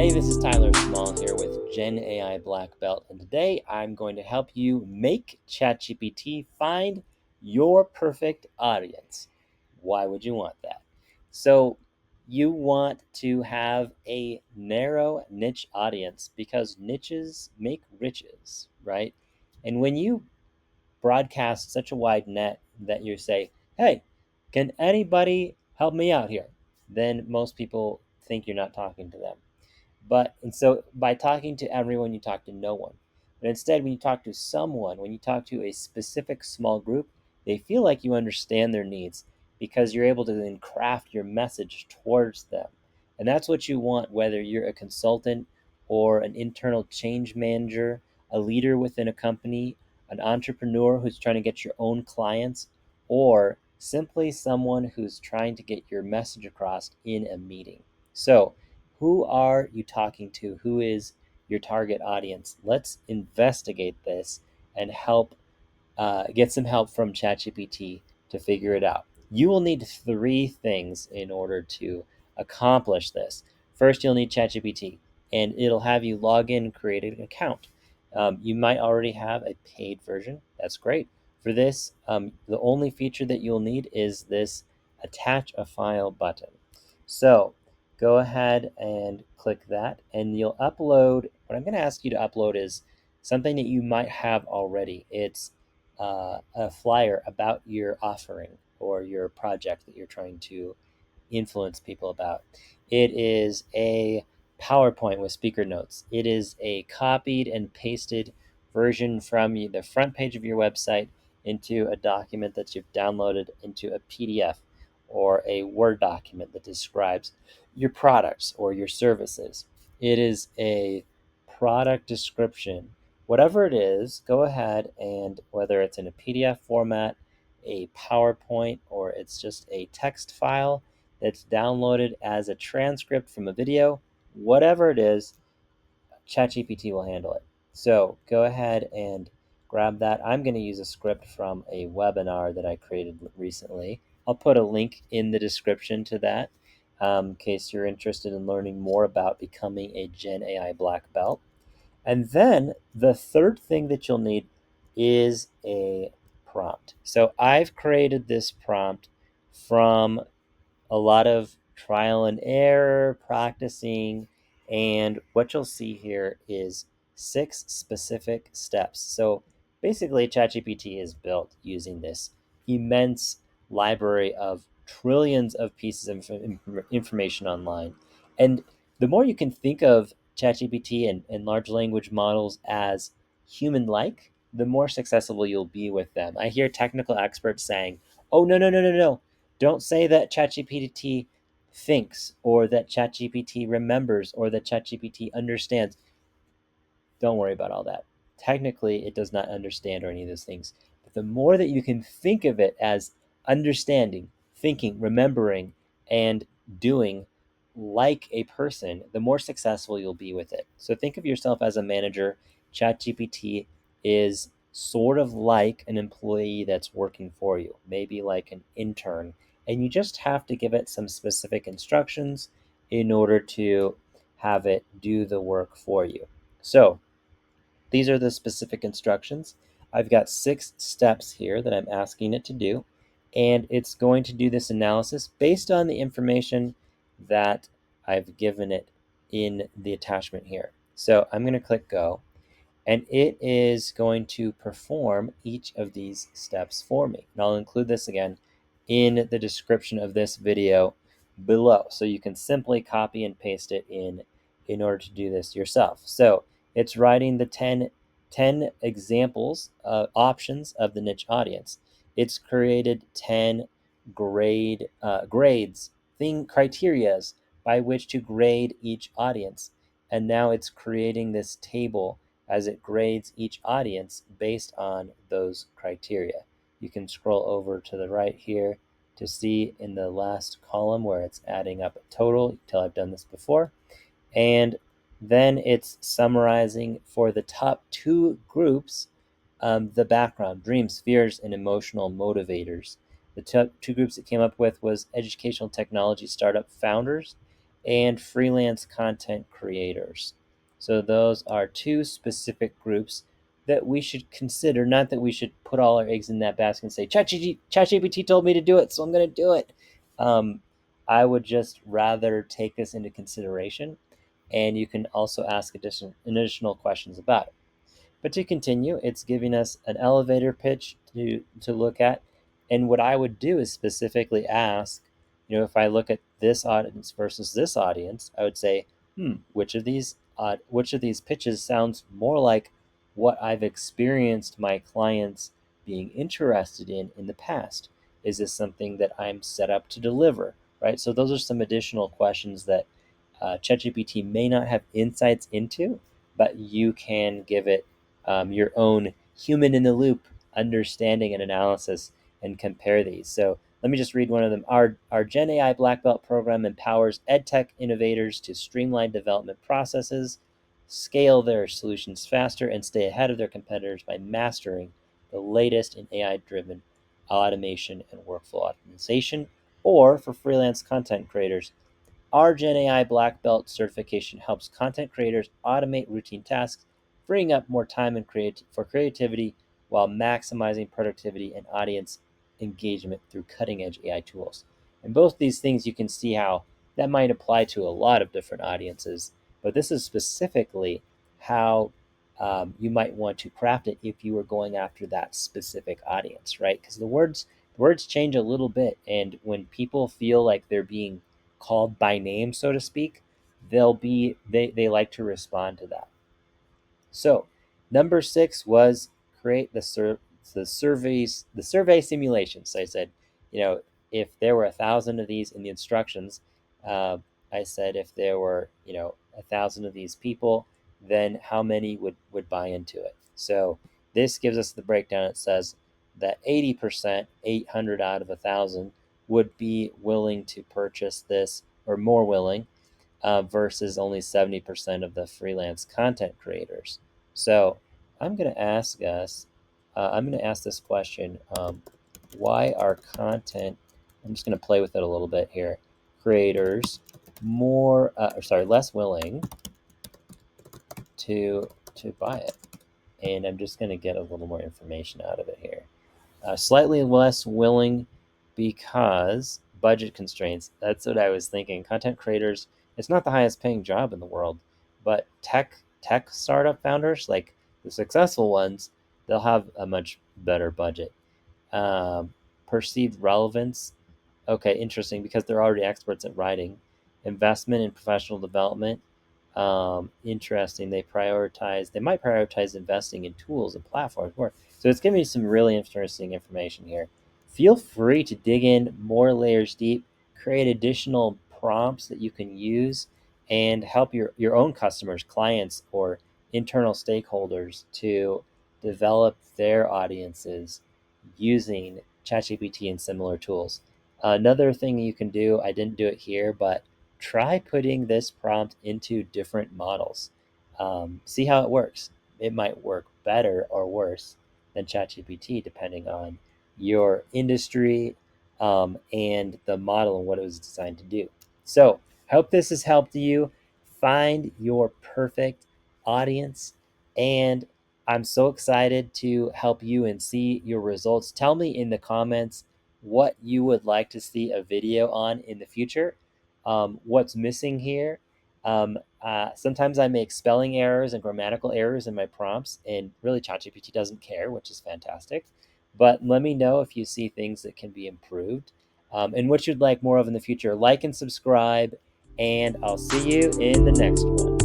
Hey, this is Tyler Small here with Gen AI Black Belt, and today I'm going to help you make ChatGPT find your perfect audience. Why would you want that? So, you want to have a narrow niche audience because niches make riches, right? And when you broadcast such a wide net that you say, hey, can anybody help me out here? Then most people think you're not talking to them. And so by talking to everyone, you talk to no one. But instead, when you talk to someone, when you talk to a specific small group, they feel like you understand their needs because you're able to then craft your message towards them. And that's what you want, whether you're a consultant or an internal change manager, a leader within a company, an entrepreneur who's trying to get your own clients, or simply someone who's trying to get your message across in a meeting. So, who are you talking to? Who is your target audience? Let's investigate this and get some help from ChatGPT to figure it out. You will need three things in order to accomplish this. First, you'll need ChatGPT, and it'll have you log in and create an account. You might already have a paid version. That's great. For this, the only feature that you'll need is this attach a file button. So go ahead and click that, and you'll upload. What I'm going to ask you to upload is something that you might have already. It's a flyer about your offering or your project that you're trying to influence people about. It is a PowerPoint with speaker notes. It is a copied and pasted version from the front page of your website into a document that you've downloaded into a PDF or a Word document that describes your products or your services. It is a product description. Whatever it is, go ahead and whether it's in a PDF format, a PowerPoint, or it's just a text file that's downloaded as a transcript from a video, whatever it is, ChatGPT will handle it. So go ahead and grab that. I'm going to use a script from a webinar that I created recently. I'll put a link in the description to that in case you're interested in learning more about becoming a Gen AI Black Belt. And then the third thing that you'll need is a prompt. So I've created this prompt from a lot of trial and error, practicing, and what you'll see here is 6 specific steps. So basically, ChatGPT is built using this immense library of trillions of pieces of information online. And the more you can think of ChatGPT and large language models as human like, the more successful you'll be with them. I hear technical experts saying, oh, no, no, no, no, no. Don't say that ChatGPT thinks or that ChatGPT remembers or that ChatGPT understands. Don't worry about all that. Technically, it does not understand or any of those things. But the more that you can think of it as understanding, thinking, remembering, and doing like a person, the more successful you'll be with it. So think of yourself as a manager. ChatGPT is sort of like an employee that's working for you, maybe like an intern. And you just have to give it some specific instructions in order to have it do the work for you. So, these are the specific instructions. I've got 6 steps here that I'm asking it to do, and it's going to do this analysis based on the information that I've given it in the attachment here. So I'm going to click go, and it is going to perform each of these steps for me. And I'll include this again in the description of this video below, so you can simply copy and paste it in order to do this yourself. So it's writing the 10 examples, options of the niche audience. It's created 10 grades, criterias by which to grade each audience. And now it's creating this table as it grades each audience based on those criteria. You can scroll over to the right here to see in the last column where it's adding up a total. You can tell I've done this before. And then it's summarizing for the top 2 groups the background, dreams, fears, and emotional motivators. The 2 groups it came up with was educational technology startup founders and freelance content creators. So those are two specific groups that we should consider. Not that we should put all our eggs in that basket and say, ChatGPT told me to do it, so I'm going to do it. Um, I would just rather take this into consideration, and you can also ask additional questions about it. But to continue, it's giving us an elevator pitch to look at. And what I would do is specifically ask, if I look at this audience versus this audience, I would say, which of these pitches sounds more like what I've experienced my clients being interested in the past? Is this something that I'm set up to deliver? Right. So those are some additional questions that ChatGPT may not have insights into, but you can give it your own human in the loop understanding and analysis and compare these. So let me just read one of them. Our Gen AI Black Belt program empowers EdTech innovators to streamline development processes, scale their solutions faster, and stay ahead of their competitors by mastering the latest in AI-driven automation and workflow optimization. Or for freelance content creators, our Gen AI Black Belt certification helps content creators automate routine tasks, freeing up more time for creativity while maximizing productivity and audience engagement through cutting edge AI tools. And both these things, you can see how that might apply to a lot of different audiences, but this is specifically how you might want to craft it if you were going after that specific audience, right? Because the words change a little bit, and when people feel like they're being called by name, so to speak, they like to respond to that. So number 6 was create the survey simulations. So I said, if there were 1,000 of these in the instructions, uh, I said if there were 1,000 of these people, then how many would buy into it? So this gives us the breakdown. It says that 80%, 800 out of 1,000, would be willing to purchase this, or more willing, versus only 70% of the freelance content creators. So I'm going to ask this question: why are content? I'm just going to play with it a little bit here. Creators less willing to buy it, and I'm just going to get a little more information out of it here. Slightly less willing because budget constraints. That's what I was thinking. Content creators, it's not the highest paying job in the world, but tech startup founders, like the successful ones, they'll have a much better budget. Um, Perceived relevance. Okay, interesting, because they're already experts at writing. Investment in professional development. Interesting. They might prioritize investing in tools and platforms more. So it's giving me some really interesting information here. Feel free to dig in more layers deep, create additional prompts that you can use, and help your own customers, clients, or internal stakeholders to develop their audiences using ChatGPT and similar tools. Another thing you can do, I didn't do it here, but try putting this prompt into different models. See how it works. It might work better or worse than ChatGPT, depending on your industry, and the model and what it was designed to do. So, hope this has helped you find your perfect audience, and I'm so excited to help you and see your results. Tell me in the comments what you would like to see a video on in the future, what's missing here. Sometimes I make spelling errors and grammatical errors in my prompts, and really ChatGPT doesn't care, which is fantastic. But let me know if you see things that can be improved, and what you'd like more of in the future. Like and subscribe, and I'll see you in the next one.